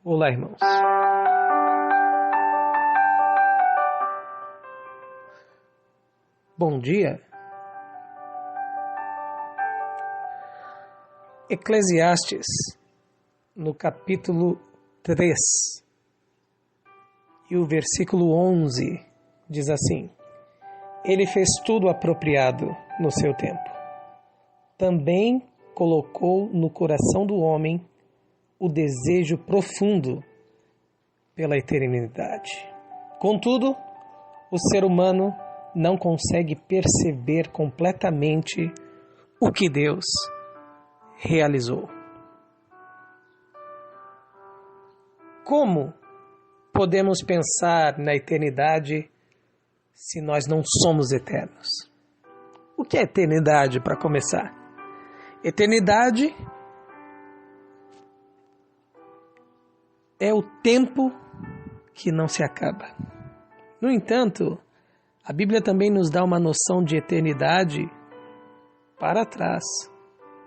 Olá, irmãos. Bom dia. Eclesiastes, no capítulo 3, e o versículo 11, diz assim: Ele fez tudo apropriado no seu tempo. Também colocou no coração do homem o desejo profundo pela eternidade. Contudo, o ser humano não consegue perceber completamente o que Deus realizou. Como podemos pensar na eternidade se nós não somos eternos? O que é eternidade, para começar? Eternidade é o tempo que não se acaba. No entanto, a Bíblia também nos dá uma noção de eternidade para trás.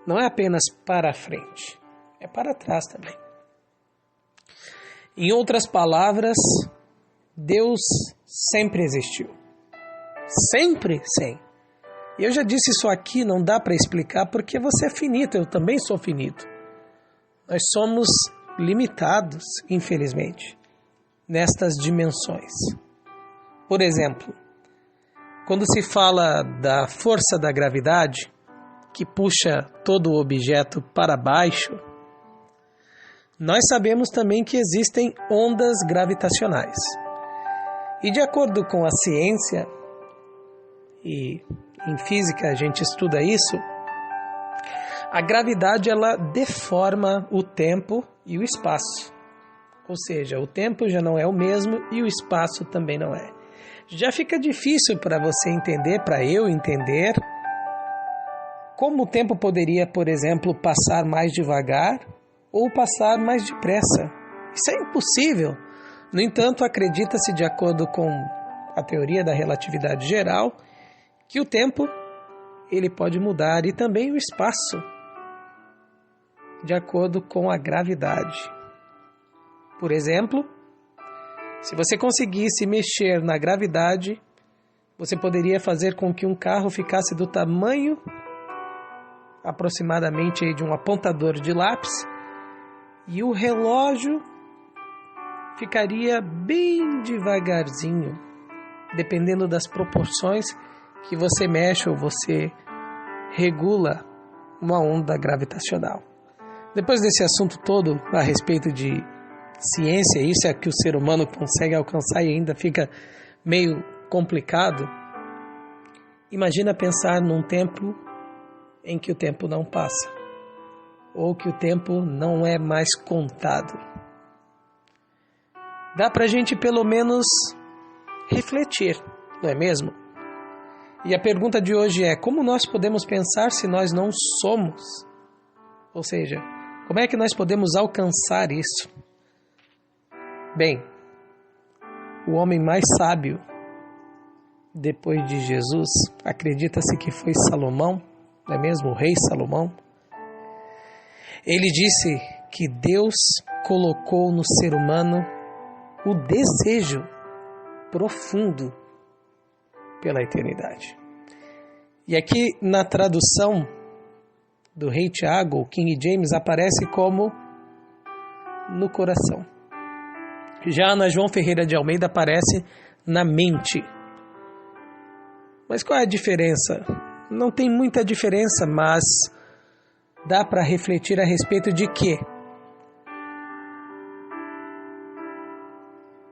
Não é apenas para frente, é para trás também. Em outras palavras, Deus sempre existiu. Sempre, sim. Eu já disse isso aqui, não dá para explicar porque você é finito, eu também sou finito. Nós somos limitados, infelizmente, nestas dimensões. Por exemplo, quando se fala da força da gravidade, que puxa todo o objeto para baixo, nós sabemos também que existem ondas gravitacionais. E de acordo com a ciência, e em física a gente estuda isso, a gravidade ela deforma o tempo e o espaço. Ou seja, o tempo já não é o mesmo e o espaço também não é. Já fica difícil para você entender, para eu entender, como o tempo poderia, por exemplo, passar mais devagar ou passar mais depressa. Isso é impossível. No entanto, acredita-se, de acordo com a teoria da relatividade geral, que o tempo ele pode mudar e também o espaço, de acordo com a gravidade. Por exemplo, se você conseguisse mexer na gravidade, você poderia fazer com que um carro ficasse do tamanho aproximadamente de um apontador de lápis e o relógio ficaria bem devagarzinho, dependendo das proporções que você mexe ou você regula uma onda gravitacional. Depois desse assunto todo a respeito de ciência, isso é que o ser humano consegue alcançar e ainda fica meio complicado. Imagina pensar num tempo em que o tempo não passa, ou que o tempo não é mais contado. Dá pra gente pelo menos refletir, não é mesmo? E a pergunta de hoje é: como nós podemos pensar se nós não somos? Ou seja, como é que nós podemos alcançar isso? Bem, o homem mais sábio, depois de Jesus, acredita-se que foi Salomão, não é mesmo? O rei Salomão. Ele disse que Deus colocou no ser humano o desejo profundo pela eternidade. E aqui na tradução do rei Tiago, o King James, aparece como no coração. Já na João Ferreira de Almeida aparece na mente. Mas qual é a diferença? Não tem muita diferença, mas dá para refletir a respeito de que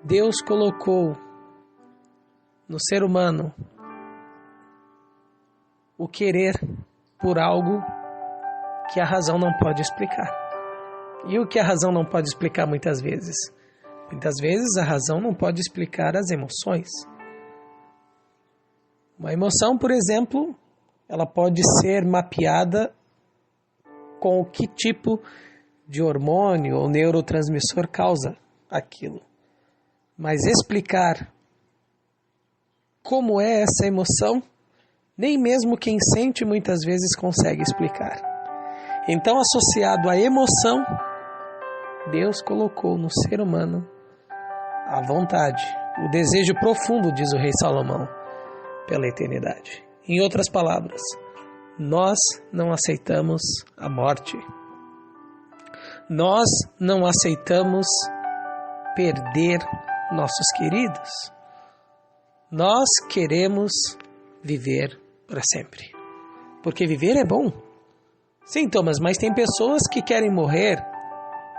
Deus colocou no ser humano o querer por algo que a razão não pode explicar. E o que a razão não pode explicar muitas vezes? Muitas vezes a razão não pode explicar as emoções. Uma emoção, por exemplo, ela pode ser mapeada com o que tipo de hormônio ou neurotransmissor causa aquilo. Mas explicar como é essa emoção, nem mesmo quem sente muitas vezes consegue explicar. Então, associado à emoção, Deus colocou no ser humano a vontade, o desejo profundo, diz o rei Salomão, pela eternidade. Em outras palavras, nós não aceitamos a morte. Nós não aceitamos perder nossos queridos. Nós queremos viver para sempre. Porque viver é bom. Sim, Thomas, mas tem pessoas que querem morrer,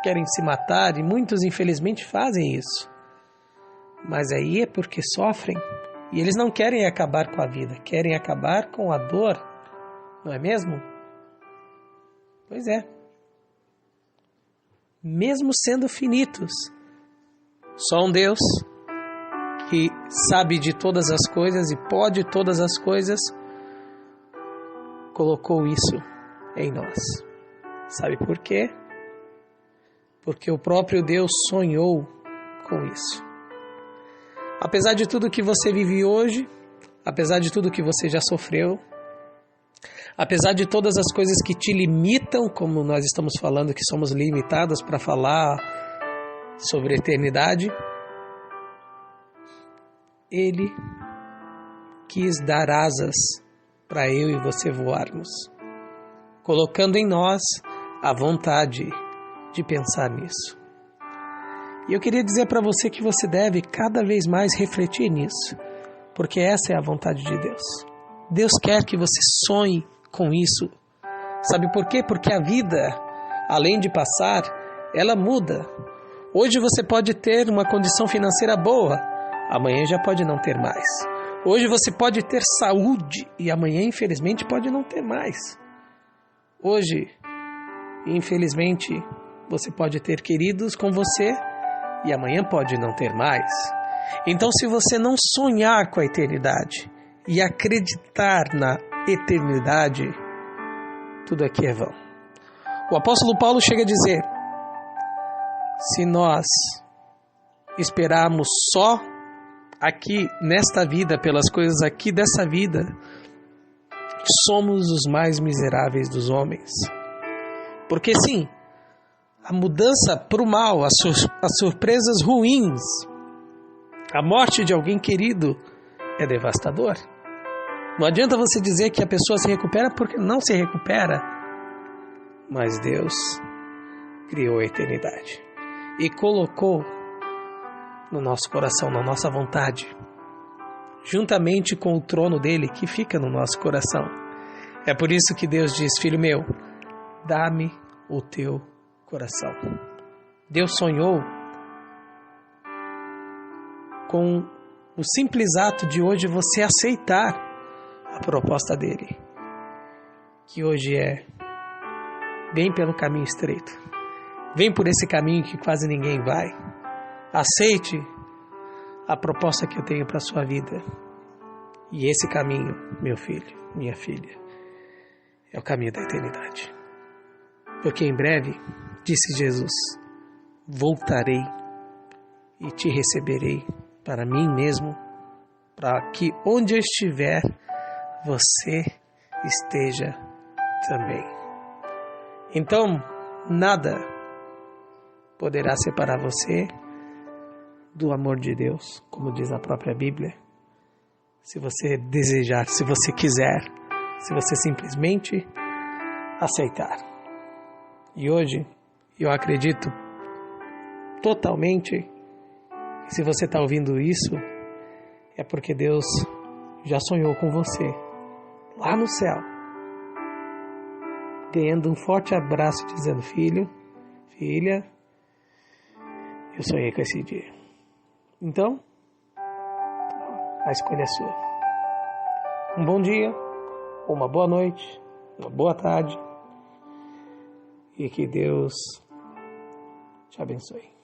querem se matar, e muitos infelizmente fazem isso. Mas aí é porque sofrem, e eles não querem acabar com a vida, querem acabar com a dor, não é mesmo? Pois é. Mesmo sendo finitos, só um Deus que sabe de todas as coisas e pode todas as coisas, colocou isso em nós. Sabe por quê? Porque o próprio Deus sonhou com isso. Apesar de tudo que você vive hoje, apesar de tudo que você já sofreu, apesar de todas as coisas que te limitam, como nós estamos falando que somos limitados para falar sobre a eternidade, Ele quis dar asas para eu e você voarmos, colocando em nós a vontade de pensar nisso. E eu queria dizer para você que você deve cada vez mais refletir nisso, porque essa é a vontade de Deus. Deus quer que você sonhe com isso. Sabe por quê? Porque a vida, além de passar, ela muda. Hoje você pode ter uma condição financeira boa, amanhã já pode não ter mais. Hoje você pode ter saúde e amanhã, infelizmente, pode não ter mais. Hoje, infelizmente, você pode ter queridos com você e amanhã pode não ter mais. Então, se você não sonhar com a eternidade e acreditar na eternidade, tudo aqui é vão. O apóstolo Paulo chega a dizer: se nós esperarmos só aqui nesta vida, pelas coisas aqui dessa vida, somos os mais miseráveis dos homens. Porque sim, a mudança para o mal, as surpresas ruins, a morte de alguém querido é devastador. Não adianta você dizer que a pessoa se recupera, porque não se recupera. Mas Deus criou a eternidade e colocou no nosso coração, na nossa vontade, juntamente com o trono dele que fica no nosso coração. É por isso que Deus diz: filho meu, dá-me o teu coração. Deus sonhou com o simples ato de hoje você aceitar a proposta dele, que hoje é: vem pelo caminho estreito, vem por esse caminho que quase ninguém vai, aceite a proposta que eu tenho para a sua vida. E esse caminho, meu filho, minha filha, é o caminho da eternidade. Porque em breve, disse Jesus, voltarei e te receberei para mim mesmo, para que onde eu estiver, você esteja também. Então, nada poderá separar você do amor de Deus, como diz a própria Bíblia. Se você desejar, se você quiser, se você simplesmente aceitar. E hoje, eu acredito totalmente que se você está ouvindo isso, é porque Deus já sonhou com você, lá no céu, ganhando um forte abraço, dizendo: filho, filha, eu sonhei com esse dia. Então, a escolha é sua. Um bom dia, uma boa noite, uma boa tarde, e que Deus te abençoe.